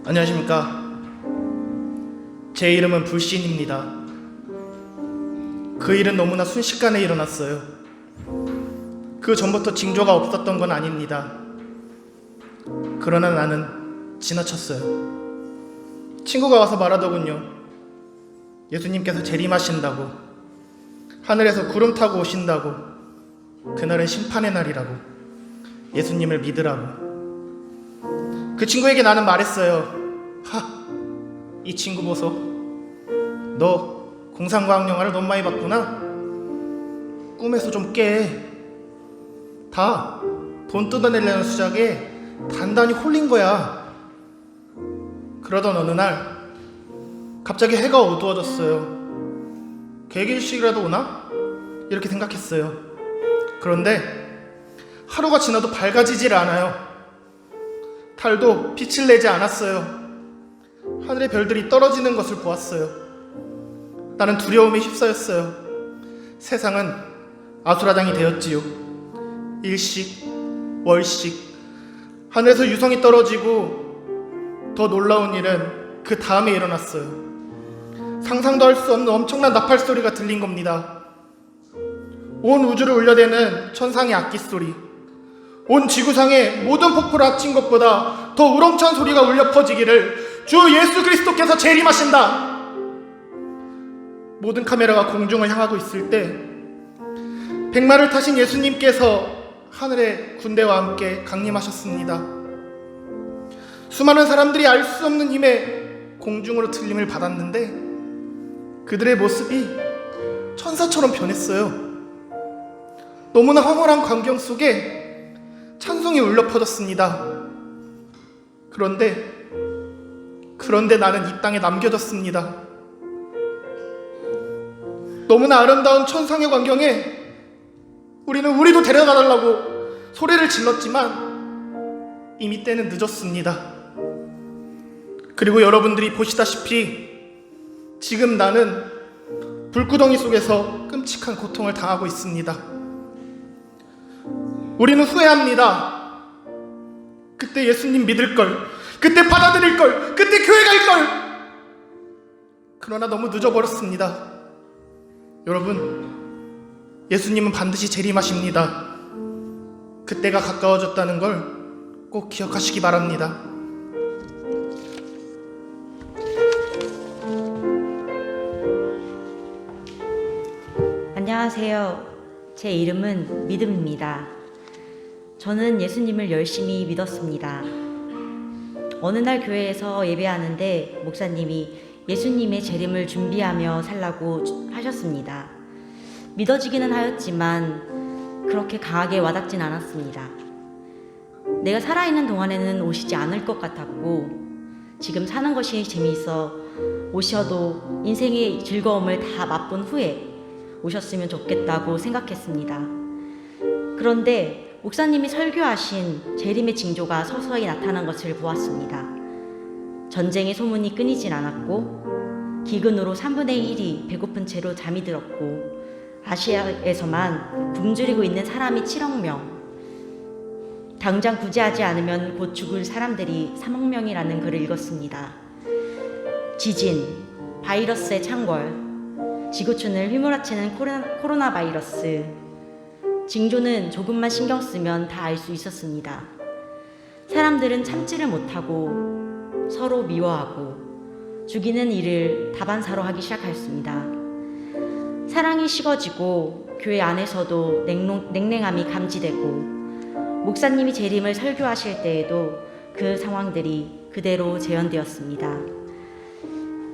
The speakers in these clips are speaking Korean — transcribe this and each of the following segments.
안녕하십니까. 제 이름은 불신입니다. 그 일은 너무나 순식간에 일어났어요. 그 전부터 징조가 없었던 건 아닙니다. 그러나 나는 지나쳤어요. 친구가 와서 말하더군요. 예수님께서 재림하신다고, 하늘에서 구름 타고 오신다고, 그날은 심판의 날이라고, 예수님을 믿으라고. 그 친구에게 나는 말했어요. 이 친구 보소. 너 공상과학 영화를 너무 많이 봤구나. 꿈에서 좀 깨. 다 돈 뜯어내려는 수작에 단단히 홀린 거야. 그러던 어느 날 갑자기 해가 어두워졌어요. 개길식이라도 오나? 이렇게 생각했어요. 그런데 하루가 지나도 밝아지질 않아요. 달도 빛을 내지 않았어요. 하늘의 별들이 떨어지는 것을 보았어요. 나는 두려움에 휩싸였어요. 세상은 아수라장이 되었지요. 일식, 월식, 하늘에서 유성이 떨어지고 더 놀라운 일은 그 다음에 일어났어요. 상상도 할 수 없는 엄청난 나팔 소리가 들린 겁니다. 온 우주를 울려대는 천상의 악기 소리, 온 지구상의 모든 폭포를 합친 것보다 더 우렁찬 소리가 울려 퍼지기를 주 예수 그리스도께서 재림하신다. 모든 카메라가 공중을 향하고 있을 때 백마를 타신 예수님께서 하늘의 군대와 함께 강림하셨습니다. 수많은 사람들이 알 수 없는 힘에 공중으로 들림을 받았는데 그들의 모습이 천사처럼 변했어요. 너무나 황홀한 광경 속에 찬송이 울려 퍼졌습니다. 그런데 나는 이 땅에 남겨졌습니다. 너무나 아름다운 천상의 광경에 우리도 데려가 달라고 소리를 질렀지만 이미 때는 늦었습니다. 그리고 여러분들이 보시다시피 지금 나는 불구덩이 속에서 끔찍한 고통을 당하고 있습니다. 우리는 후회합니다. 그때 예수님 믿을 걸, 그때 받아들일 걸, 그때 교회 갈 걸. 그러나 너무 늦어버렸습니다. 여러분, 예수님은 반드시 재림하십니다. 그때가 가까워졌다는 걸 꼭 기억하시기 바랍니다. 안녕하세요. 제 이름은 믿음입니다. 저는 예수님을 열심히 믿었습니다. 어느 날 교회에서 예배하는데 목사님이 예수님의 재림을 준비하며 살라고 하셨습니다. 믿어지기는 하였지만 그렇게 강하게 와닿진 않았습니다. 내가 살아있는 동안에는 오시지 않을 것 같았고 지금 사는 것이 재미있어 오셔도 인생의 즐거움을 다 맛본 후에 오셨으면 좋겠다고 생각했습니다. 그런데 목사님이 설교하신 재림의 징조가 서서히 나타난 것을 보았습니다. 전쟁의 소문이 끊이진 않았고 기근으로 3분의 1이 배고픈 채로 잠이 들었고 아시아에서만 굶주리고 있는 사람이 7억 명, 당장 구제하지 않으면 곧 죽을 사람들이 3억 명이라는 글을 읽었습니다. 지진, 바이러스의 창궐, 지구촌을 휘몰아치는 코로나 바이러스, 징조는 조금만 신경 쓰면 다 알 수 있었습니다. 사람들은 참지를 못하고 서로 미워하고 죽이는 일을 다반사로 하기 시작하였습니다. 사랑이 식어지고 교회 안에서도 냉랭함이 감지되고 목사님이 재림을 설교하실 때에도 그 상황들이 그대로 재현되었습니다.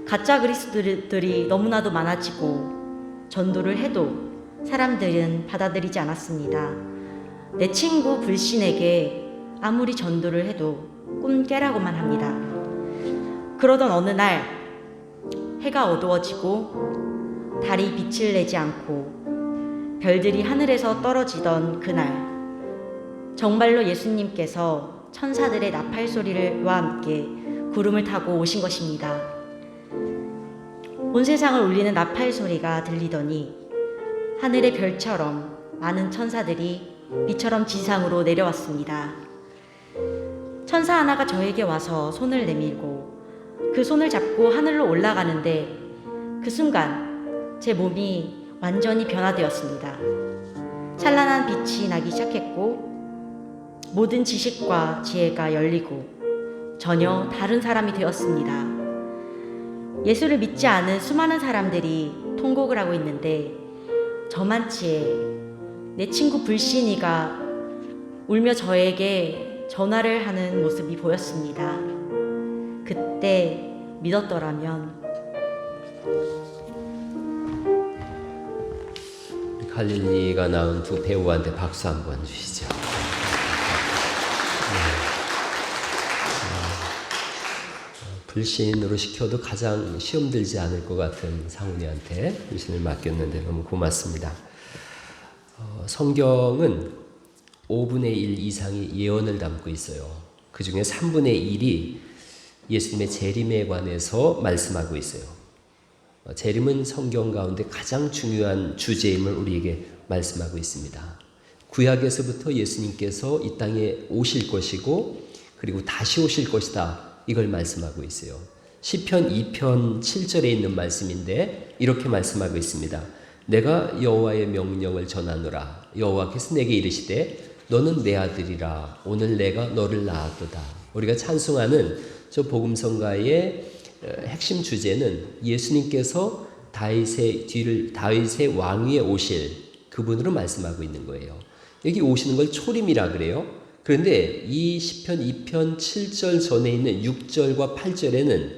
가짜 그리스도들이 너무나도 많아지고 전도를 해도 사람들은 받아들이지 않았습니다. 내 친구 불신에게 아무리 전도를 해도 꿈 깨라고만 합니다. 그러던 어느 날 해가 어두워지고 달이 빛을 내지 않고 별들이 하늘에서 떨어지던 그날 정말로 예수님께서 천사들의 나팔 소리와 함께 구름을 타고 오신 것입니다. 온 세상을 울리는 나팔 소리가 들리더니 하늘의 별처럼 많은 천사들이 비처럼 지상으로 내려왔습니다. 천사 하나가 저에게 와서 손을 내밀고 그 손을 잡고 하늘로 올라가는데 그 순간 제 몸이 완전히 변화되었습니다. 찬란한 빛이 나기 시작했고 모든 지식과 지혜가 열리고 전혀 다른 사람이 되었습니다. 예수를 믿지 않은 수많은 사람들이 통곡을 하고 있는데 저만치에 내 친구 불신이가 울며 저에게 전화를 하는 모습이 보였습니다. 그때 믿었더라면 갈릴리가 낳은 두 배우한테 박수 한번 주시죠. 불신으로 시켜도 가장 시험 들지 않을 것 같은 상훈이한테 불신을 맡겼는데 너무 고맙습니다. 성경은 5분의 1 이상이 예언을 담고 있어요. 그 중에 3분의 1이 예수님의 재림에 관해서 말씀하고 있어요. 재림은 성경 가운데 가장 중요한 주제임을 우리에게 말씀하고 있습니다. 구약에서부터 예수님께서 이 땅에 오실 것이고 그리고 다시 오실 것이다. 이걸 말씀하고 있어요. 시편 2편 7절에 있는 말씀인데 이렇게 말씀하고 있습니다. 내가 여호와의 명령을 전하노라. 여호와께서 내게 이르시되 너는 내 아들이라. 오늘 내가 너를 낳았도다. 우리가 찬송하는 저 복음성가의 핵심 주제는 예수님께서 다윗의 왕위에 오실 그분으로 말씀하고 있는 거예요. 여기 오시는 걸 초림이라 그래요. 그런데 이 시편 2편 7절 전에 있는 6절과 8절에는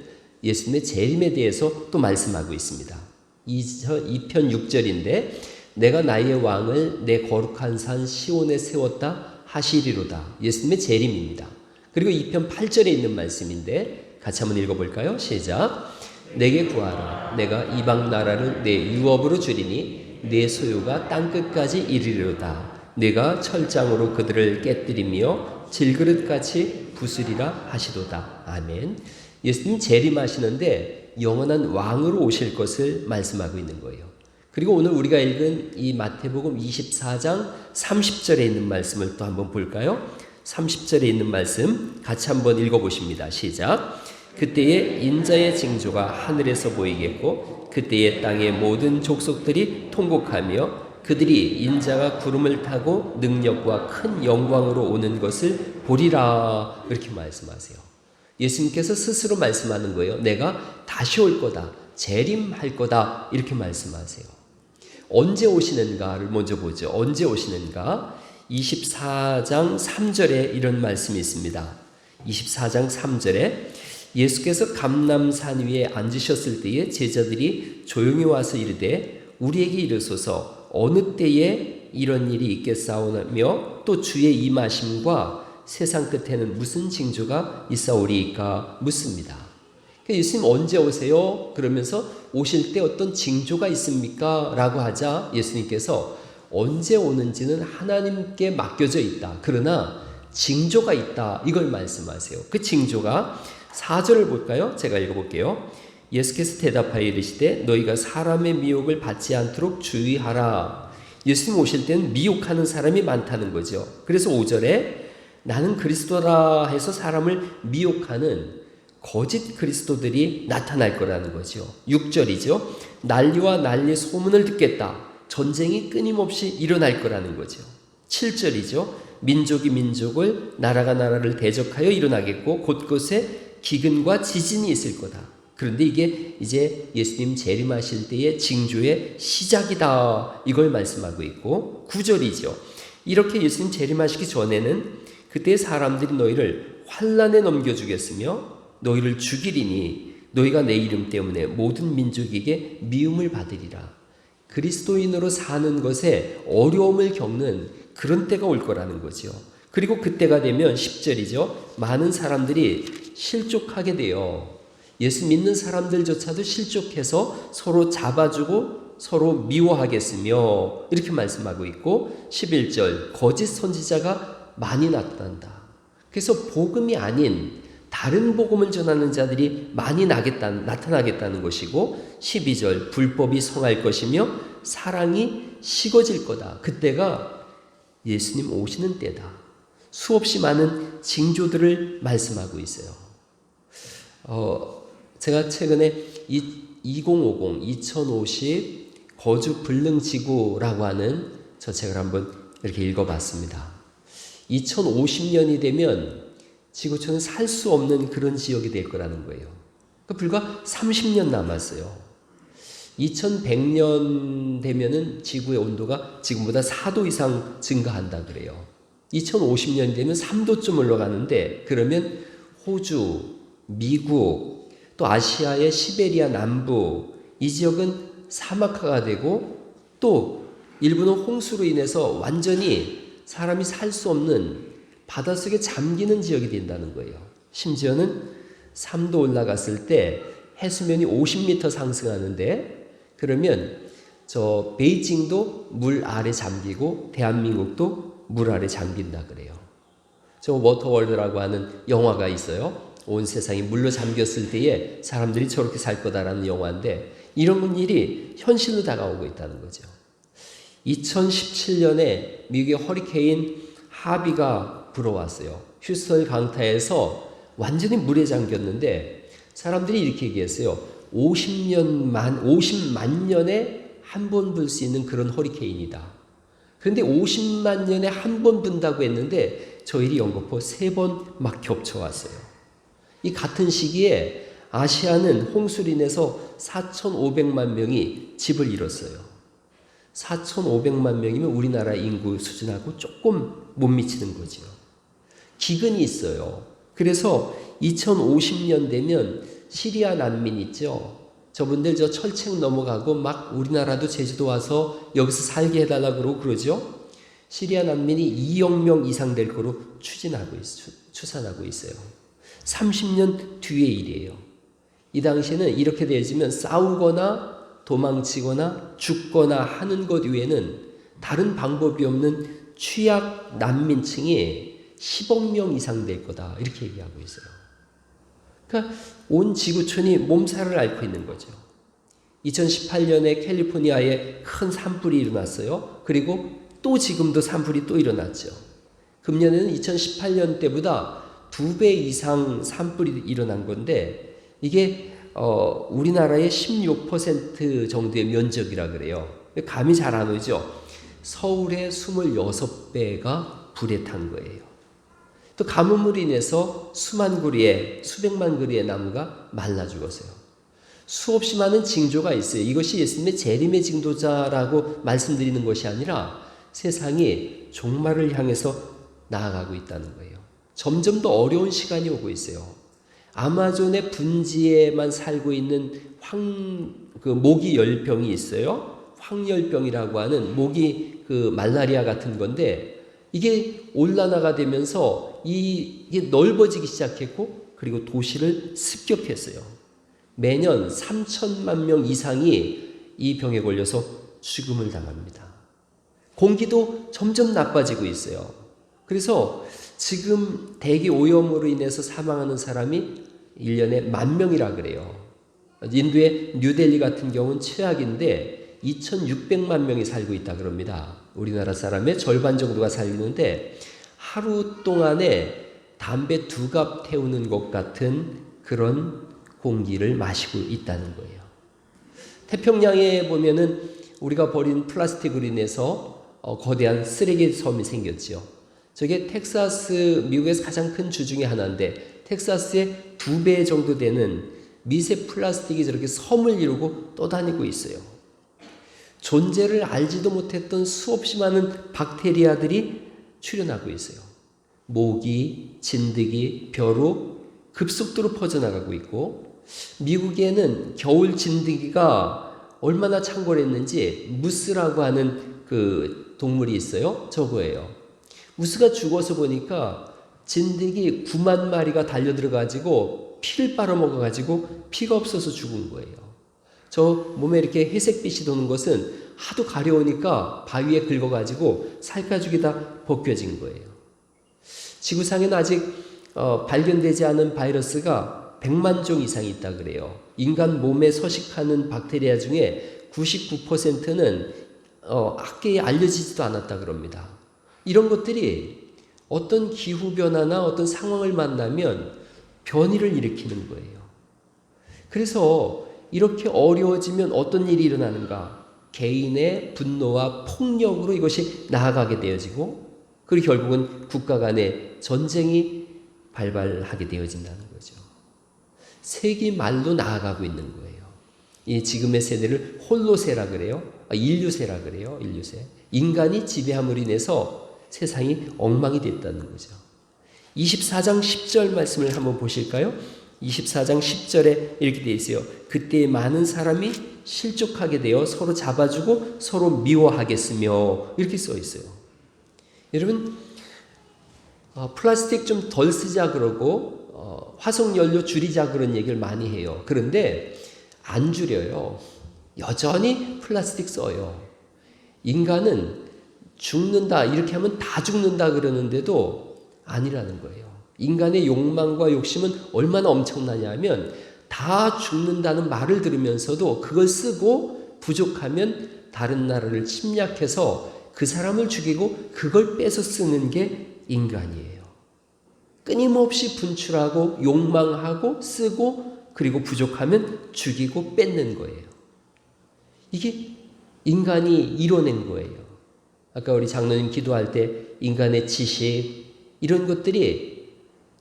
예수님의 재림에 대해서 또 말씀하고 있습니다. 2편 6절인데 내가 나의 왕을 내 거룩한 산 시온에 세웠다 하시리로다. 예수님의 재림입니다. 그리고 2편 8절에 있는 말씀인데 같이 한번 읽어볼까요? 시작. 내게 구하라. 내가 이방 나라를 내 유업으로 주리니 내 소유가 땅끝까지 이르리로다. 내가 철장으로 그들을 깨뜨리며 질그릇같이 부수리라 하시도다. 아멘. 예수님 재림하시는데 영원한 왕으로 오실 것을 말씀하고 있는 거예요. 그리고 오늘 우리가 읽은 이 마태복음 24장 30절에 있는 말씀을 또 한번 볼까요? 30절에 있는 말씀 같이 한번 읽어보십니다. 시작. 그때에 인자의 징조가 하늘에서 보이겠고 그때에 땅의 모든 족속들이 통곡하며 그들이 인자가 구름을 타고 능력과 큰 영광으로 오는 것을 보리라. 이렇게 말씀하세요. 예수님께서 스스로 말씀하는 거예요. 내가 다시 올 거다. 재림할 거다. 이렇게 말씀하세요. 언제 오시는가를 먼저 보죠. 언제 오시는가? 24장 3절에 이런 말씀이 있습니다. 24장 3절에 예수께서 감람산 위에 앉으셨을 때에 제자들이 조용히 와서 이르되 우리에게 이르소서 어느 때에 이런 일이 있겠사오며 또 주의 임하심과 세상 끝에는 무슨 징조가 있사오리이까 묻습니다. 그러니까 예수님 언제 오세요? 그러면서 오실 때 어떤 징조가 있습니까? 라고 하자 예수님께서 언제 오는지는 하나님께 맡겨져 있다. 그러나 징조가 있다. 이걸 말씀하세요. 그 징조가 4절을 볼까요? 제가 읽어볼게요. 예수께서 대답하여 이르시되 너희가 사람의 미혹을 받지 않도록 주의하라. 예수님 오실 때는 미혹하는 사람이 많다는 거죠. 그래서 5절에 나는 그리스도라 해서 사람을 미혹하는 거짓 그리스도들이 나타날 거라는 거죠. 6절이죠. 난리와 난리 소문을 듣겠다. 전쟁이 끊임없이 일어날 거라는 거죠. 7절이죠. 민족이 민족을 나라가 나라를 대적하여 일어나겠고 곳곳에 기근과 지진이 있을 거다. 그런데 이게 이제 예수님 재림하실 때의 징조의 시작이다. 이걸 말씀하고 있고 9절이죠. 이렇게 예수님 재림하시기 전에는 그때 사람들이 너희를 환난에 넘겨주겠으며 너희를 죽이리니 너희가 내 이름 때문에 모든 민족에게 미움을 받으리라. 그리스도인으로 사는 것에 어려움을 겪는 그런 때가 올 거라는 거죠. 그리고 그때가 되면 10절이죠. 많은 사람들이 실족하게 돼요. 예수 믿는 사람들조차도 실족해서 서로 잡아주고 서로 미워하겠으며 이렇게 말씀하고 있고 11절 거짓 선지자가 많이 나타난다. 그래서 복음이 아닌 다른 복음을 전하는 자들이 많이 나타나겠다는 것이고 12절 불법이 성할 것이며 사랑이 식어질 거다. 그때가 예수님 오시는 때다. 수없이 많은 징조들을 말씀하고 있어요. 제가 최근에 2050 거주 불능지구라고 하는 저 책을 한번 이렇게 읽어봤습니다. 2050년이 되면 지구촌은 살 수 없는 그런 지역이 될 거라는 거예요. 불과 30년 남았어요. 2100년 되면은 지구의 온도가 지금보다 4도 이상 증가한다 그래요. 2050년 되면 3도쯤 올라가는데, 그러면 호주, 미국, 또 아시아의 시베리아 남부 이 지역은 사막화가 되고, 또 일부는 홍수로 인해서 완전히 사람이 살 수 없는 바닷속에 잠기는 지역이 된다는 거예요. 심지어는 3도 올라갔을 때 해수면이 50m 상승하는데, 그러면 저 베이징도 물 아래 잠기고 대한민국도 물 아래 잠긴다 그래요. 저 워터월드라고 하는 영화가 있어요. 온 세상이 물로 잠겼을 때에 사람들이 저렇게 살 거다라는 영화인데, 이런 일이 현실로 다가오고 있다는 거죠. 2017년에 미국의 허리케인 하비가 불어왔어요. 휴스턴 강타에서 완전히 물에 잠겼는데, 사람들이 이렇게 얘기했어요. 50만 년에 한 번 불 수 있는 그런 허리케인이다. 그런데 50만 년에 한 번 분다고 했는데 저 일이 연거푸 3번 막 겹쳐왔어요. 이 같은 시기에 아시아는 홍수로 인해서 4,500만 명이 집을 잃었어요. 4,500만 명이면 우리나라 인구 수준하고 조금 못 미치는 거죠. 기근이 있어요. 그래서 2050년 되면 시리아 난민 있죠. 저분들 저 철책 넘어가고 막 우리나라도 제주도 와서 여기서 살게 해달라고 그러고 그러죠. 시리아 난민이 2억 명 이상 될 거로 추산하고 있어요. 30년 뒤의 일이에요. 이 당시에는 이렇게 되어지면 싸우거나 도망치거나 죽거나 하는 것 외에는 다른 방법이 없는 취약 난민층이 10억 명 이상 될 거다, 이렇게 얘기하고 있어요. 그러니까 온 지구촌이 몸살을 앓고 있는 거죠. 2018년에 캘리포니아에 큰 산불이 일어났어요. 그리고 또 지금도 산불이 또 일어났죠. 금년에는 2018년 때보다 2배 이상 산불이 일어난 건데, 이게 우리나라의 16% 정도의 면적이라 그래요. 감이 잘 안 오죠. 서울의 26배가 불에 탄 거예요. 또 가뭄으로 인해서 수백만 그루의 나무가 말라 죽었어요. 수없이 많은 징조가 있어요. 이것이 예수님의 재림의 징조자라고 말씀드리는 것이 아니라 세상이 종말을 향해서 나아가고 있다는 거예요. 점점 더 어려운 시간이 오고 있어요. 아마존의 분지에만 살고 있는 모기 열병이 있어요. 황열병이라고 하는 모기 말라리아 같은 건데, 이게 올라나가 되면서 이게 넓어지기 시작했고, 그리고 도시를 습격했어요. 매년 3천만 명 이상이 이 병에 걸려서 죽음을 당합니다. 공기도 점점 나빠지고 있어요. 그래서 지금 대기 오염으로 인해서 사망하는 사람이 1년에 10,000명이라 그래요. 인도의 뉴델리 같은 경우는 최악인데 2,600만 명이 살고 있다 그럽니다. 우리나라 사람의 절반 정도가 살리는데, 하루 동안에 담배 2갑 태우는 것 같은 그런 공기를 마시고 있다는 거예요. 태평양에 보면은 우리가 버린 플라스틱으로 인해서 거대한 쓰레기 섬이 생겼죠. 저게 텍사스, 미국에서 가장 큰 주 중에 하나인데, 텍사스의 2배 정도 되는 미세 플라스틱이 저렇게 섬을 이루고 떠다니고 있어요. 존재를 알지도 못했던 수없이 많은 박테리아들이 출현하고 있어요. 모기, 진드기, 벼룩 급속도로 퍼져나가고 있고, 미국에는 겨울 진드기가 얼마나 창궐했는지 무스라고 하는 그 동물이 있어요. 저거예요. 무스가 죽어서 보니까 진드기 9만 마리가 달려들어가지고 피를 빨아먹어가지고 피가 없어서 죽은 거예요. 저 몸에 이렇게 회색빛이 도는 것은 하도 가려우니까 바위에 긁어가지고 살가죽이 다 벗겨진 거예요. 지구상에는 아직 발견되지 않은 바이러스가 100만 종 이상이 있다 그래요. 인간 몸에 서식하는 박테리아 중에 99%는 학계에 알려지지도 않았다 그럽니다. 이런 것들이 어떤 기후변화나 어떤 상황을 만나면 변이를 일으키는 거예요. 그래서 이렇게 어려워지면 어떤 일이 일어나는가? 개인의 분노와 폭력으로 이것이 나아가게 되어지고, 그리고 결국은 국가 간의 전쟁이 발발하게 되어진다는 거죠. 세기 말로 나아가고 있는 거예요. 이 지금의 세대를 홀로세라 그래요. 인류세라 그래요. 인류세. 인간이 지배함으로 인해서 세상이 엉망이 됐다는 거죠. 24장 10절 말씀을 한번 보실까요? 24장 10절에 이렇게 되어 있어요. 그때 많은 사람이 실족하게 되어 서로 잡아주고 서로 미워하겠으며, 이렇게 써 있어요. 여러분, 플라스틱 좀 덜 쓰자 그러고 화석연료 줄이자 그런 얘기를 많이 해요. 그런데 안 줄여요. 여전히 플라스틱 써요. 인간은 죽는다, 이렇게 하면 다 죽는다 그러는데도 아니라는 거예요. 인간의 욕망과 욕심은 얼마나 엄청나냐면, 다 죽는다는 말을 들으면서도 그걸 쓰고 부족하면 다른 나라를 침략해서 그 사람을 죽이고 그걸 뺏어 쓰는 게 인간이에요. 끊임없이 분출하고 욕망하고 쓰고, 그리고 부족하면 죽이고 뺏는 거예요. 이게 인간이 이뤄낸 거예요. 아까 우리 장로님 기도할 때 인간의 지식, 이런 것들이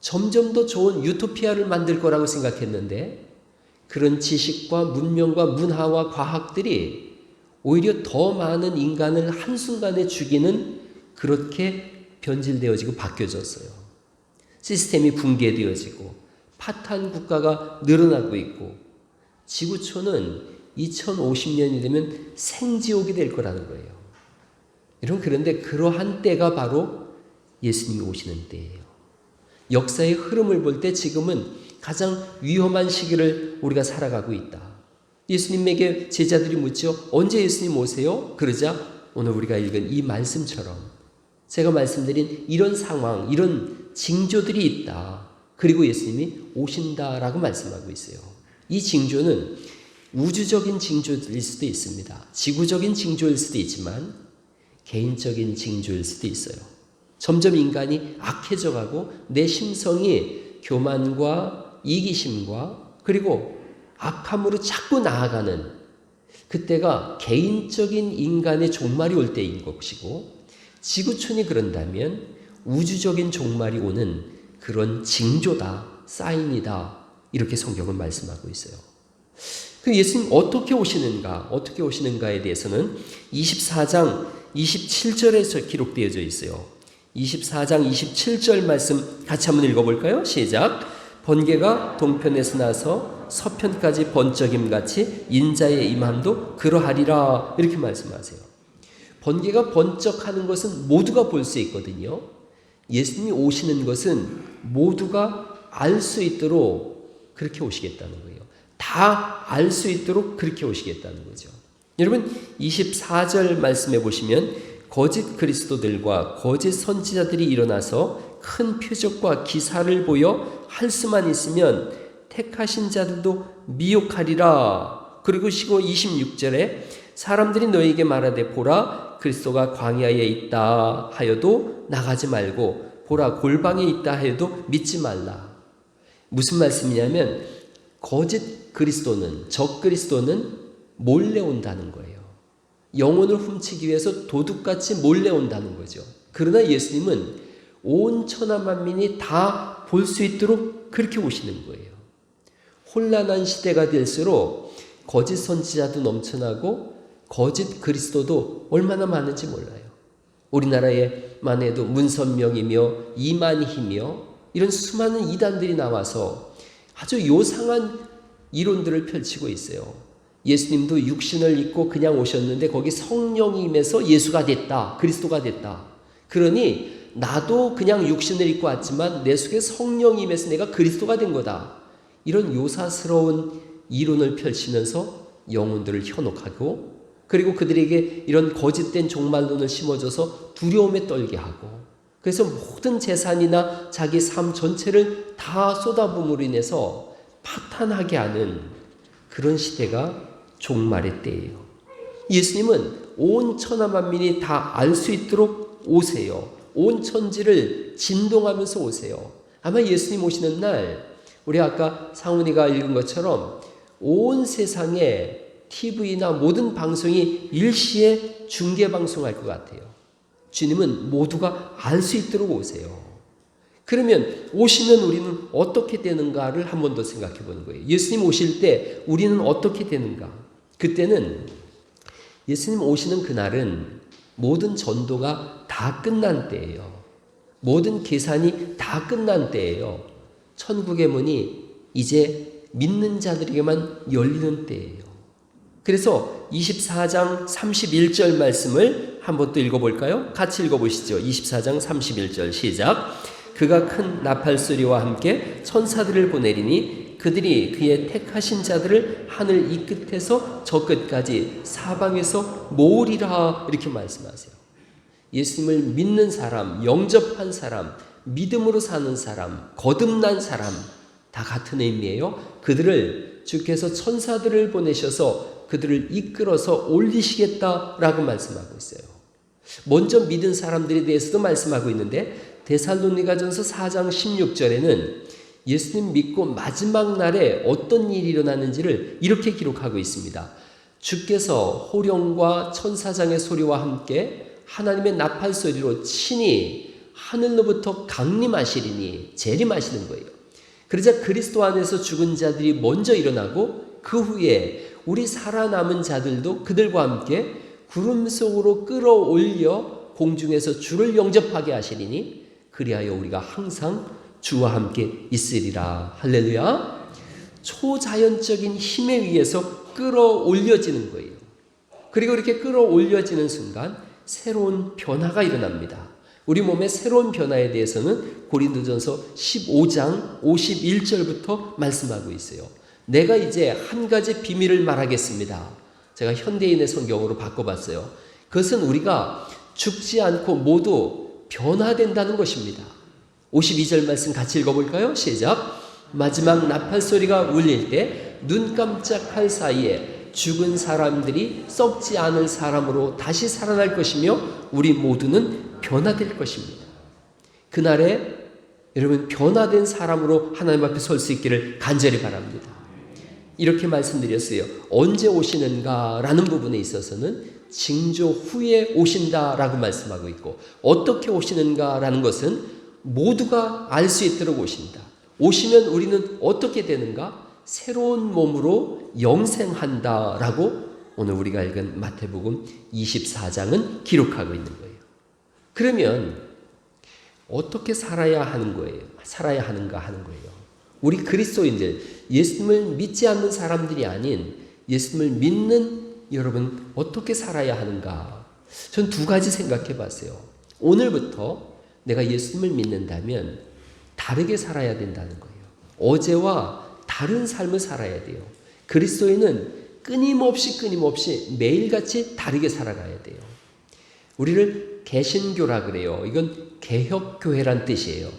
점점 더 좋은 유토피아를 만들 거라고 생각했는데, 그런 지식과 문명과 문화와 과학들이 오히려 더 많은 인간을 한순간에 죽이는, 그렇게 변질되어지고 바뀌어졌어요. 시스템이 붕괴되어지고 파탄 국가가 늘어나고 있고, 지구촌은 2050년이 되면 생지옥이 될 거라는 거예요. 여러분, 그런데 그러한 때가 바로 예수님이 오시는 때예요. 역사의 흐름을 볼 때 지금은 가장 위험한 시기를 우리가 살아가고 있다. 예수님에게 제자들이 묻죠. 언제 예수님 오세요? 그러자 오늘 우리가 읽은 이 말씀처럼 제가 말씀드린 이런 상황, 이런 징조들이 있다. 그리고 예수님이 오신다라고 말씀하고 있어요. 이 징조는 우주적인 징조일 수도 있습니다. 지구적인 징조일 수도 있지만 개인적인 징조일 수도 있어요. 점점 인간이 악해져 가고 내 심성이 교만과 이기심과 그리고 악함으로 자꾸 나아가는, 그때가 개인적인 인간의 종말이 올 때인 것이고, 지구촌이 그런다면 우주적인 종말이 오는 그런 징조다, 사인이다, 이렇게 성경은 말씀하고 있어요. 그 예수님 어떻게 오시는가에 대해서는 24장 27절에 기록되어져 있어요. 24장 27절 말씀 같이 한번 읽어볼까요? 시작. 번개가 동편에서 나서 서편까지 번쩍임같이 인자의 임함도 그러하리라, 이렇게 말씀하세요. 번개가 번쩍하는 것은 모두가 볼 수 있거든요. 예수님이 오시는 것은 모두가 알 수 있도록 그렇게 오시겠다는 거예요. 다 알 수 있도록 그렇게 오시겠다는 거죠. 여러분, 24절 말씀해 보시면 거짓 그리스도들과 거짓 선지자들이 일어나서 큰 표적과 기사를 보여 할 수만 있으면 택하신 자들도 미혹하리라. 그리고 26절에 사람들이 너희에게 말하되 보라 그리스도가 광야에 있다 하여도 나가지 말고 보라 골방에 있다 하여도 믿지 말라. 무슨 말씀이냐면 거짓 그리스도는, 적 그리스도는 몰래 온다는 거예요. 영혼을 훔치기 위해서 도둑같이 몰래 온다는 거죠. 그러나 예수님은 온 천하 만민이 다 볼 수 있도록 그렇게 오시는 거예요. 혼란한 시대가 될수록 거짓 선지자도 넘쳐나고 거짓 그리스도도 얼마나 많은지 몰라요. 우리나라에만 해도 문선명이며 이만희며 이런 수많은 이단들이 나와서 아주 요상한 이론들을 펼치고 있어요. 예수님도 육신을 입고 그냥 오셨는데 거기 성령이 임해서 예수가 됐다, 그리스도가 됐다. 그러니 나도 그냥 육신을 입고 왔지만 내 속에 성령이 임해서 내가 그리스도가 된 거다. 이런 요사스러운 이론을 펼치면서 영혼들을 현혹하고, 그리고 그들에게 이런 거짓된 종말론을 심어줘서 두려움에 떨게 하고, 그래서 모든 재산이나 자기 삶 전체를 다 쏟아부음으로 인해서 파탄하게 하는 그런 시대가 종말의 때예요. 예수님은 온 천하 만민이 다 알 수 있도록 오세요. 온 천지를 진동하면서 오세요. 아마 예수님 오시는 날 우리 아까 상훈이가 읽은 것처럼 온 세상에 TV나 모든 방송이 일시에 중계방송할 것 같아요. 주님은 모두가 알 수 있도록 오세요. 그러면 오시면 우리는 어떻게 되는가를 한 번 더 생각해 보는 거예요. 예수님 오실 때 우리는 어떻게 되는가? 그때는 예수님 오시는 그날은 모든 전도가 다 끝난 때예요. 모든 계산이 다 끝난 때예요. 천국의 문이 이제 믿는 자들에게만 열리는 때예요. 그래서 24장 31절 말씀을 한번 또 읽어볼까요? 같이 읽어보시죠. 24장 31절 시작. 그가 큰 나팔 소리와 함께 천사들을 보내리니 그들이 그의 택하신 자들을 하늘 이 끝에서 저 끝까지 사방에서 모으리라. 이렇게 말씀하세요. 예수님을 믿는 사람, 영접한 사람, 믿음으로 사는 사람, 거듭난 사람 다 같은 의미예요. 그들을 주께서 천사들을 보내셔서 그들을 이끌어서 올리시겠다라고 말씀하고 있어요. 먼저 믿은 사람들에 대해서도 말씀하고 있는데 데살로니가전서 4장 16절에는 예수님 믿고 마지막 날에 어떤 일이 일어나는지를 이렇게 기록하고 있습니다. 주께서 호령과 천사장의 소리와 함께 하나님의 나팔 소리로 친히 하늘로부터 강림하시리니 재림하시는 거예요. 그러자 그리스도 안에서 죽은 자들이 먼저 일어나고 그 후에 우리 살아남은 자들도 그들과 함께 구름 속으로 끌어올려 공중에서 주를 영접하게 하시리니 그리하여 우리가 항상 주와 함께 있으리라. 할렐루야. 초자연적인 힘에 의해서 끌어올려지는 거예요. 그리고 이렇게 끌어올려지는 순간 새로운 변화가 일어납니다. 우리 몸의 새로운 변화에 대해서는 고린도전서 15장 51절부터 말씀하고 있어요. 내가 이제 한 가지 비밀을 말하겠습니다. 제가 현대인의 성경으로 바꿔봤어요. 그것은 우리가 죽지 않고 모두 변화된다는 것입니다. 52절 말씀 같이 읽어볼까요? 시작. 마지막 나팔 소리가 울릴 때 눈 깜짝할 사이에 죽은 사람들이 썩지 않을 사람으로 다시 살아날 것이며 우리 모두는 변화될 것입니다. 그날에 여러분 변화된 사람으로 하나님 앞에 설 수 있기를 간절히 바랍니다. 이렇게 말씀드렸어요. 언제 오시는가라는 부분에 있어서는 징조 후에 오신다라고 말씀하고 있고 어떻게 오시는가라는 것은 모두가 알 수 있도록 오신다. 오시면 우리는 어떻게 되는가? 새로운 몸으로 영생한다라고 오늘 우리가 읽은 마태복음 24장은 기록하고 있는 거예요. 그러면 어떻게 살아야 하는 거예요? 살아야 하는가 하는 거예요. 우리 그리스도인들, 예수님을 믿지 않는 사람들이 아닌 예수님을 믿는 여러분 어떻게 살아야 하는가? 전 두 가지 생각해 봤어요. 오늘부터 내가 예수님을 믿는다면 다르게 살아야 된다는 거예요. 어제와 다른 삶을 살아야 돼요. 그리스도인은 끊임없이 매일같이 다르게 살아가야 돼요. 우리를 개신교라 그래요. 이건 개혁교회란 뜻이에요.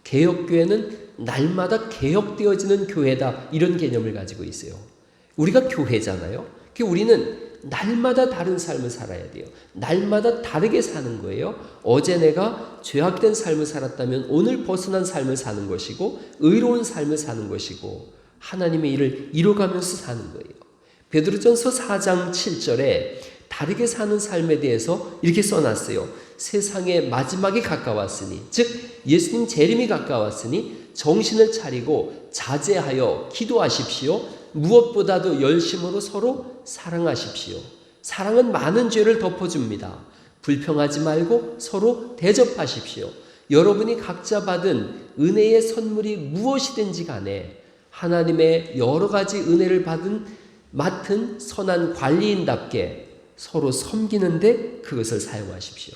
개혁교회는 날마다 개혁되어지는 교회다 이런 개념을 가지고 있어요. 우리가 교회잖아요. 우리는 날마다 다른 삶을 살아야 돼요. 날마다 다르게 사는 거예요. 어제 내가 죄악된 삶을 살았다면 오늘 벗어난 삶을 사는 것이고 의로운 삶을 사는 것이고 하나님의 일을 이뤄가면서 사는 거예요. 베드로전서 4장 7절에 다르게 사는 삶에 대해서 이렇게 써놨어요. 세상의 마지막이 가까웠으니 즉 예수님 재림이 가까웠으니 정신을 차리고 자제하여 기도하십시오. 무엇보다도 열심으로 서로 사랑하십시오. 사랑은 많은 죄를 덮어줍니다. 불평하지 말고 서로 대접하십시오. 여러분이 각자 받은 은혜의 선물이 무엇이든지 간에 하나님의 여러 가지 은혜를 맡은 선한 관리인답게 서로 섬기는데 그것을 사용하십시오.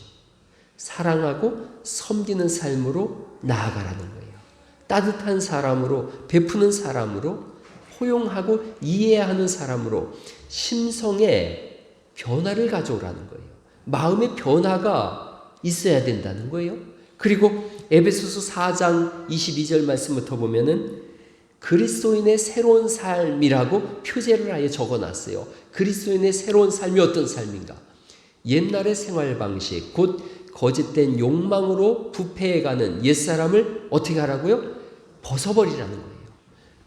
사랑하고 섬기는 삶으로 나아가라는 거예요. 따뜻한 사람으로, 베푸는 사람으로, 포용하고 이해하는 사람으로 심성의 변화를 가져오라는 거예요. 마음의 변화가 있어야 된다는 거예요. 그리고 에베소서 4장 22절 말씀부터 보면은 그리스도인의 새로운 삶이라고 표제를 아예 적어놨어요. 그리스도인의 새로운 삶이 어떤 삶인가? 옛날의 생활 방식, 곧 거짓된 욕망으로 부패해가는 옛사람을 어떻게 하라고요? 벗어버리라는 거예요.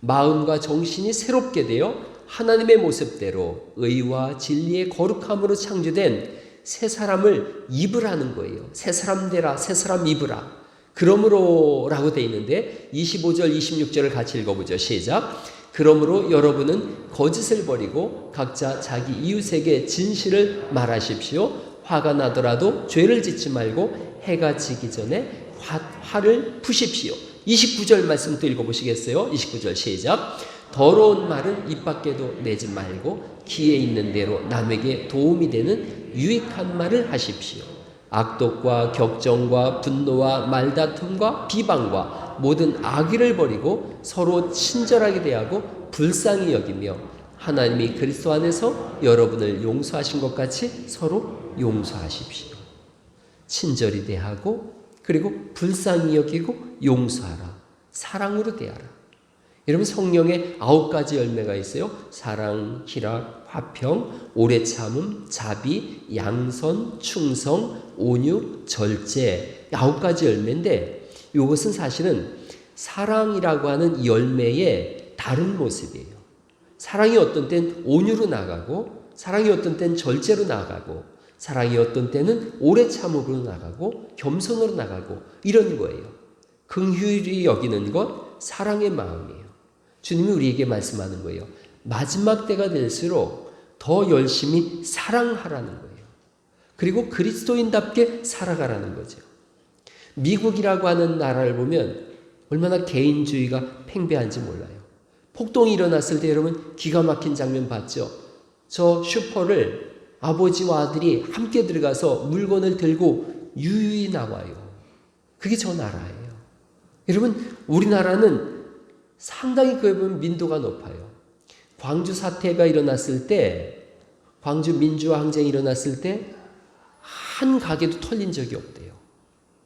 마음과 정신이 새롭게 되어 하나님의 모습대로 의와 진리의 거룩함으로 창조된 새 사람을 입으라는 거예요. 새 사람 되라, 새 사람 입으라. 그러므로 라고 되어 있는데 25절 26절을 같이 읽어보죠. 시작. 그러므로 여러분은 거짓을 버리고 각자 자기 이웃에게 진실을 말하십시오. 화가 나더라도 죄를 짓지 말고 해가 지기 전에 화를 푸십시오. 29절 말씀 또 읽어보시겠어요? 29절 시작. 더러운 말은 입 밖에도 내지 말고 귀에 있는 대로 남에게 도움이 되는 유익한 말을 하십시오. 악독과 격정과 분노와 말다툼과 비방과 모든 악의를 버리고 서로 친절하게 대하고 불쌍히 여기며 하나님이 그리스도 안에서 여러분을 용서하신 것 같이 서로 용서하십시오. 친절히 대하고 그리고 불쌍히 여기고 용서하라. 사랑으로 대하라. 여러분 성령의 9가지 열매가 있어요. 사랑, 희락, 화평, 오래 참음, 자비, 양선, 충성, 온유, 절제 9가지 열매인데 이것은 사실은 사랑이라고 하는 이 열매의 다른 모습이에요. 사랑이 어떤 땐 온유로 나가고 사랑이 어떤 땐 절제로 나가고 사랑이 어떤 때는 오래 참음으로 나가고 겸손으로 나가고 이런 거예요. 긍휼히 여기는 것 사랑의 마음이에요. 주님이 우리에게 말씀하는 거예요. 마지막 때가 될수록 더 열심히 사랑하라는 거예요. 그리고 그리스도인답게 살아가라는 거죠. 미국이라고 하는 나라를 보면 얼마나 개인주의가 팽배한지 몰라요. 폭동이 일어났을 때 여러분 기가 막힌 장면 봤죠? 저 슈퍼를 아버지와 아들이 함께 들어가서 물건을 들고 유유히 나와요. 그게 저 나라예요. 여러분 우리나라는 상당히 그에 보면 민도가 높아요. 광주 사태가 일어났을 때 광주 민주화 항쟁이 일어났을 때 한 가게도 털린 적이 없대요.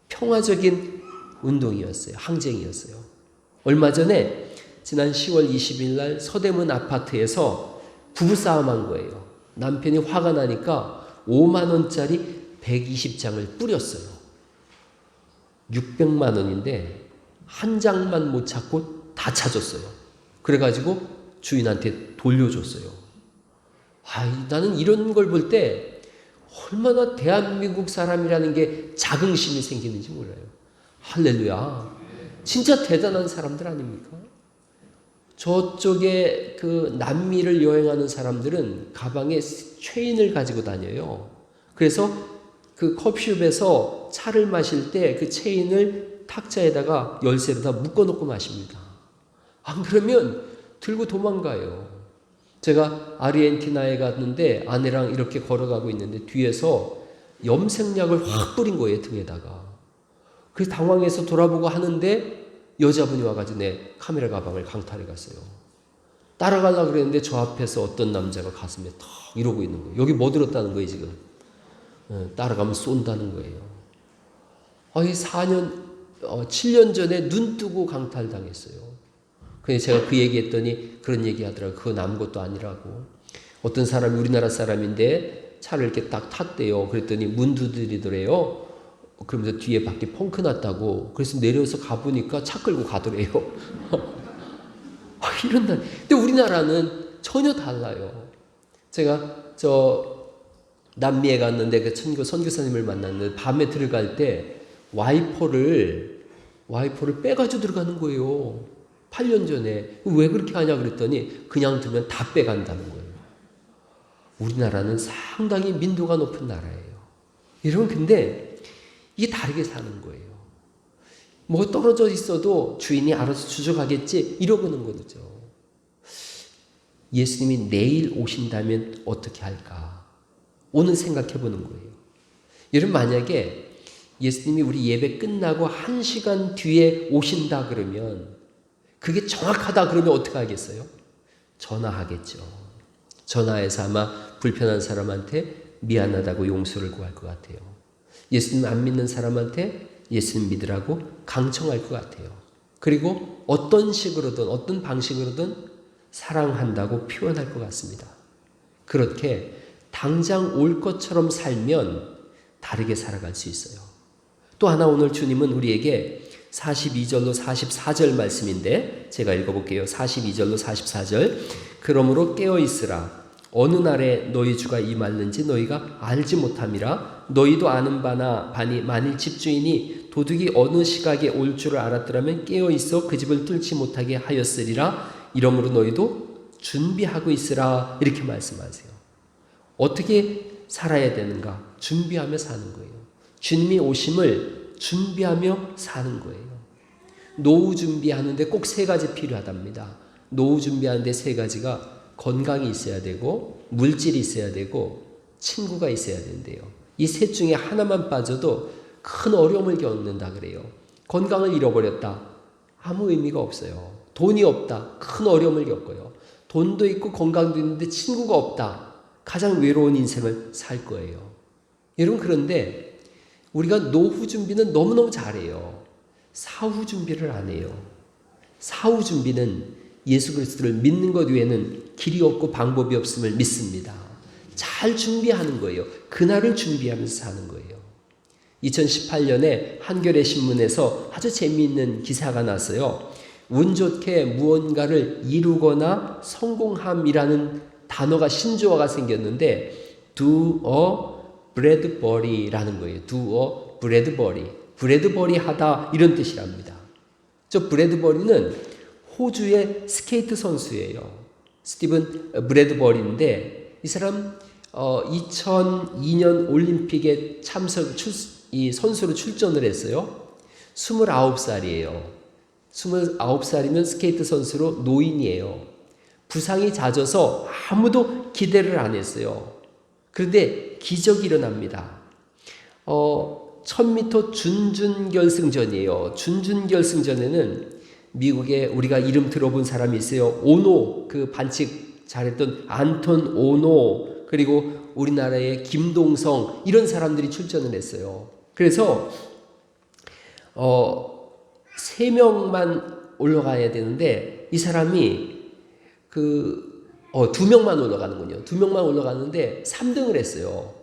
평화적인 운동이었어요. 항쟁이었어요. 얼마 전에 지난 10월 20일 날 서대문 아파트에서 부부싸움한 거예요. 남편이 화가 나니까 5만 원짜리 120장을 뿌렸어요. 600만 원인데 한 장만 못 찾고 다 찾았어요. 그래가지고 주인한테 돌려줬어요. 나는 이런 걸 볼 때 얼마나 대한민국 사람이라는 게 자긍심이 생기는지 몰라요. 할렐루야. 진짜 대단한 사람들 아닙니까? 저쪽에 그 남미를 여행하는 사람들은 가방에 체인을 가지고 다녀요. 그래서 그 커피숍에서 차를 마실 때 그 체인을 탁자에다가 열쇠에다 묶어놓고 마십니다. 안 그러면 들고 도망가요. 제가 아르헨티나에 갔는데 아내랑 이렇게 걸어가고 있는데 뒤에서 염색약을 확 뿌린 거예요, 등에다가. 그래서 당황해서 돌아보고 하는데 여자분이 와가지고 내 카메라 가방을 강탈해 갔어요. 따라가려고 그랬는데 저 앞에서 어떤 남자가 가슴에 탁 이러고 있는 거예요. 여기 뭐 들었다는 거예요, 지금. 따라가면 쏜다는 거예요. 7년 전에 눈 뜨고 강탈당했어요. 그래서 제가 그 얘기했더니 그런 얘기 하더라고요. 그건 아무것도 아니라고. 어떤 사람이 우리나라 사람인데 차를 이렇게 딱 탔대요. 그랬더니 문 두드리더래요. 그러면서 뒤에 밖에 펑크 났다고. 그래서 내려서 가보니까 차 끌고 가더래요. 이런 날. 근데 우리나라는 전혀 달라요. 제가 남미에 갔는데 그 선교사님을 만났는데 밤에 들어갈 때 와이퍼를 빼가지고 들어가는 거예요. 8년 전에. 왜 그렇게 하냐 그랬더니 그냥 두면 다 빼간다는 거예요. 우리나라는 상당히 민도가 높은 나라예요. 여러분 근데 이게 다르게 사는 거예요. 뭐 떨어져 있어도 주인이 알아서 주워가겠지 이러고는 거죠. 예수님이 내일 오신다면 어떻게 할까? 오늘 생각해 보는 거예요. 여러분 만약에 예수님이 우리 예배 끝나고 1시간 뒤에 오신다 그러면 그게 정확하다 그러면 어떻게 하겠어요? 전화하겠죠. 전화해서 아마 불편한 사람한테 미안하다고 용서를 구할 것 같아요. 예수님 안 믿는 사람한테 예수님 믿으라고 강청할 것 같아요. 그리고 어떤 식으로든 어떤 방식으로든 사랑한다고 표현할 것 같습니다. 그렇게 당장 올 것처럼 살면 다르게 살아갈 수 있어요. 또 하나 오늘 주님은 우리에게 42절로 44절 말씀인데 제가 읽어볼게요. 42절로 44절. 그러므로 깨어있으라. 어느 날에 너희 주가 임하는지 너희가 알지 못함이라. 너희도 아는 바니 만일 집주인이 도둑이 어느 시각에 올 줄을 알았더라면 깨어있어 그 집을 뚫지 못하게 하였으리라. 이러므로 너희도 준비하고 있으라. 이렇게 말씀하세요. 어떻게 살아야 되는가? 준비하며 사는 거예요. 주님이 오심을 준비하며 사는 거예요. 노후 준비하는데 꼭 3가지 필요하답니다. 노후 준비하는데 3가지가 건강이 있어야 되고 물질이 있어야 되고 친구가 있어야 된대요. 이 셋 중에 하나만 빠져도 큰 어려움을 겪는다 그래요. 건강을 잃어버렸다. 아무 의미가 없어요. 돈이 없다. 큰 어려움을 겪어요. 돈도 있고 건강도 있는데 친구가 없다. 가장 외로운 인생을 살 거예요. 여러분, 그런데 우리가 노후 준비는 너무너무 잘해요. 사후 준비를 안 해요. 사후 준비는 예수 그리스도를 믿는 것 외에는 길이 없고 방법이 없음을 믿습니다. 잘 준비하는 거예요. 그날을 준비하면서 사는 거예요. 2018년에 한겨레 신문에서 아주 재미있는 기사가 났어요. 운 좋게 무언가를 이루거나 성공함이라는 단어가 신조어가 생겼는데 do a Bradbury라는 거예요. do a Bradbury. 브래드버리 하다 이런 뜻이랍니다. 저 브래드버리는 호주의 스케이트 선수예요. 스티븐 브래드버리인데 이 사람 2002년 올림픽에 이 선수로 출전을 했어요. 29살이에요. 29살이면 스케이트 선수로 노인이에요. 부상이 잦아서 아무도 기대를 안 했어요. 그런데 기적이 일어납니다. 1000m 준준결승전이에요. 준준결승전에는 미국에 우리가 이름 들어본 사람이 있어요. 오노, 그 반칙 잘했던 안톤 오노, 그리고 우리나라의 김동성, 이런 사람들이 출전을 했어요. 그래서 3명만 올라가야 되는데 이 사람이 2명만 올라가는군요. 2명만 올라가는데 3등을 했어요.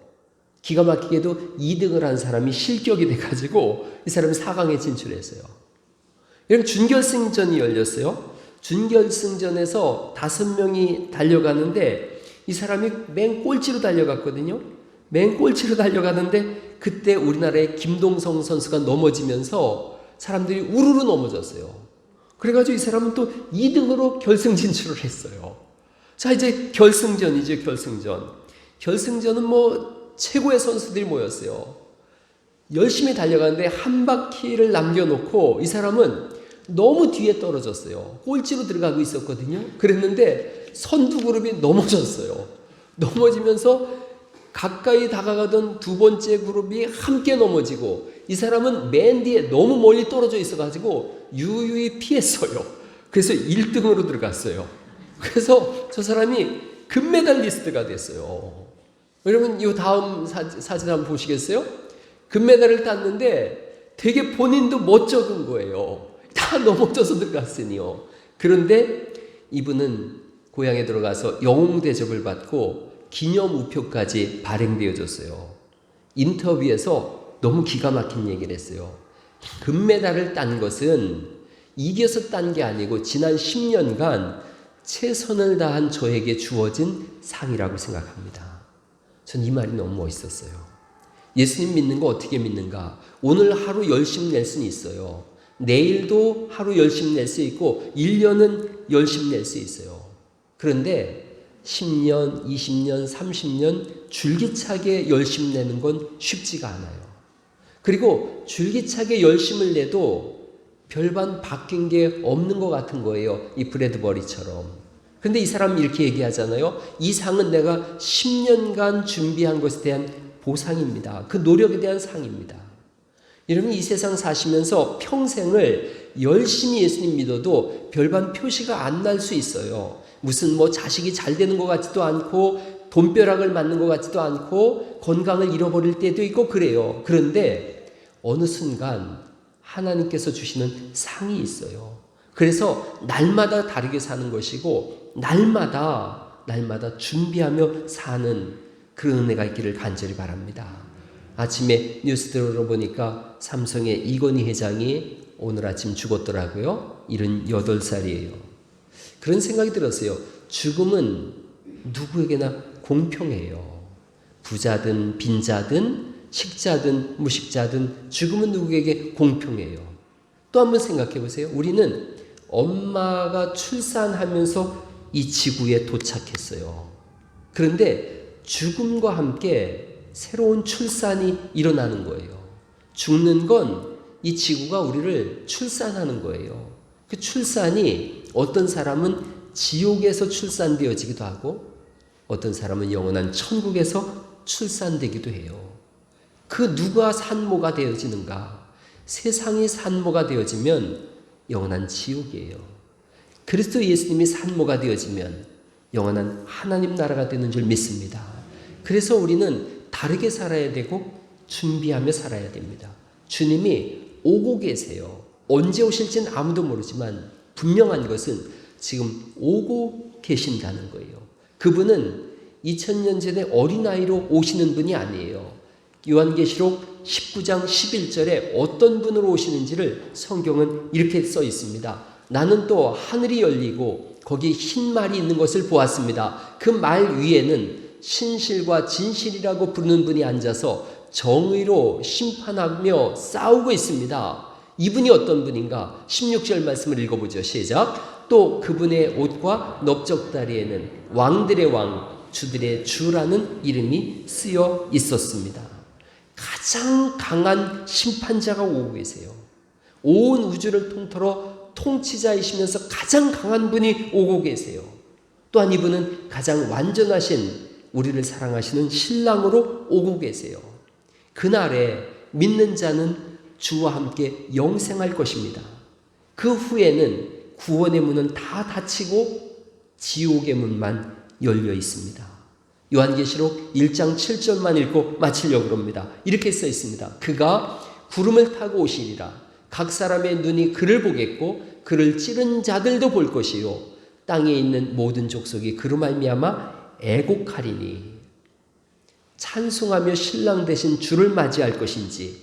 기가 막히게도 2등을 한 사람이 실격이 돼가지고 이 사람이 4강에 진출했어요. 여러분, 준결승전이 열렸어요. 준결승전에서 5명이 달려가는데 이 사람이 맨 꼴찌로 달려갔거든요. 맨 꼴찌로 달려가는데 그때 우리나라의 김동성 선수가 넘어지면서 사람들이 우르르 넘어졌어요. 그래가지고 이 사람은 또 2등으로 결승 진출을 했어요. 자, 이제 결승전이죠, 결승전. 결승전은 최고의 선수들이 모였어요. 열심히 달려가는데 한 바퀴를 남겨놓고 이 사람은 너무 뒤에 떨어졌어요. 꼴찌로 들어가고 있었거든요. 그랬는데 선두 그룹이 넘어졌어요. 넘어지면서 가까이 다가가던 2번째 그룹이 함께 넘어지고 이 사람은 맨 뒤에 너무 멀리 떨어져 있어가지고 유유히 피했어요. 그래서 1등으로 들어갔어요. 그래서 저 사람이 금메달리스트가 됐어요. 여러분, 이 다음 사진 한번 보시겠어요? 금메달을 땄는데 되게 본인도 멋쩍은 거예요. 다 넘어져서 들어갔으니요. 그런데 이분은 고향에 들어가서 영웅 대접을 받고 기념 우표까지 발행되어졌어요. 인터뷰에서 너무 기가 막힌 얘기를 했어요. 금메달을 딴 것은 이겨서 딴 게 아니고 지난 10년간 최선을 다한 저에게 주어진 상이라고 생각합니다. 전 이 말이 너무 멋있었어요. 예수님 믿는 거 어떻게 믿는가? 오늘 하루 열심 낼 수는 있어요. 내일도 하루 열심 낼 수 있고 1년은 열심 낼 수 있어요. 그런데 10년, 20년, 30년 줄기차게 열심 내는 건 쉽지가 않아요. 그리고 줄기차게 열심을 내도 별반 바뀐 게 없는 것 같은 거예요. 이 브래드버리처럼. 근데 이 사람이 이렇게 얘기하잖아요. 이 상은 내가 10년간 준비한 것에 대한 보상입니다. 그 노력에 대한 상입니다. 여러분, 이 세상 사시면서 평생을 열심히 예수님 믿어도 별반 표시가 안 날 수 있어요. 무슨 자식이 잘 되는 것 같지도 않고 돈벼락을 맞는 것 같지도 않고 건강을 잃어버릴 때도 있고 그래요. 그런데 어느 순간 하나님께서 주시는 상이 있어요. 그래서 날마다 다르게 사는 것이고 날마다 준비하며 사는 그런 은혜가 있기를 간절히 바랍니다. 아침에 뉴스 들어보니까 삼성의 이건희 회장이 오늘 아침 죽었더라고요. 78살이에요. 그런 생각이 들었어요. 죽음은 누구에게나 공평해요. 부자든 빈자든 식자든 무식자든 죽음은 누구에게 공평해요. 또 한번 생각해 보세요. 우리는 엄마가 출산하면서 이 지구에 도착했어요. 그런데 죽음과 함께 새로운 출산이 일어나는 거예요. 죽는 건 이 지구가 우리를 출산하는 거예요. 그 출산이 어떤 사람은 지옥에서 출산되어지기도 하고 어떤 사람은 영원한 천국에서 출산되기도 해요. 그 누가 산모가 되어지는가? 세상이 산모가 되어지면 영원한 지옥이에요. 그리스도 예수님이 산모가 되어지면 영원한 하나님 나라가 되는 줄 믿습니다. 그래서 우리는 다르게 살아야 되고 준비하며 살아야 됩니다. 주님이 오고 계세요. 언제 오실지는 아무도 모르지만 분명한 것은 지금 오고 계신다는 거예요. 그분은 2000년 전에 어린아이로 오시는 분이 아니에요. 요한계시록 19장 11절에 어떤 분으로 오시는지를 성경은 이렇게 써 있습니다. 나는 또 하늘이 열리고 거기 흰 말이 있는 것을 보았습니다. 그 말 위에는 신실과 진실이라고 부르는 분이 앉아서 정의로 심판하며 싸우고 있습니다. 이분이 어떤 분인가? 16절 말씀을 읽어보죠. 시작. 또 그분의 옷과 넓적다리에는 왕들의 왕, 주들의 주라는 이름이 쓰여 있었습니다. 가장 강한 심판자가 오고 계세요. 온 우주를 통틀어 통치자이시면서 가장 강한 분이 오고 계세요. 또한 이분은 가장 완전하신 우리를 사랑하시는 신랑으로 오고 계세요. 그날에 믿는 자는 주와 함께 영생할 것입니다. 그 후에는 구원의 문은 다 닫히고 지옥의 문만 열려 있습니다. 요한계시록 1장 7절만 읽고 마치려고 합니다. 이렇게 써 있습니다. 그가 구름을 타고 오시리라. 각 사람의 눈이 그를 보겠고 그를 찌른 자들도 볼 것이요 땅에 있는 모든 족속이 그로 말미암아 애곡하리니 찬송하며 신랑 되신 주를 맞이할 것인지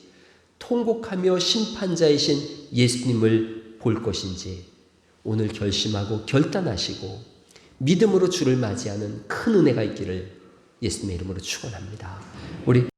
통곡하며 심판자이신 예수님을 볼 것인지 오늘 결심하고 결단하시고 믿음으로 주를 맞이하는 큰 은혜가 있기를 예수님의 이름으로 축원합니다. 우리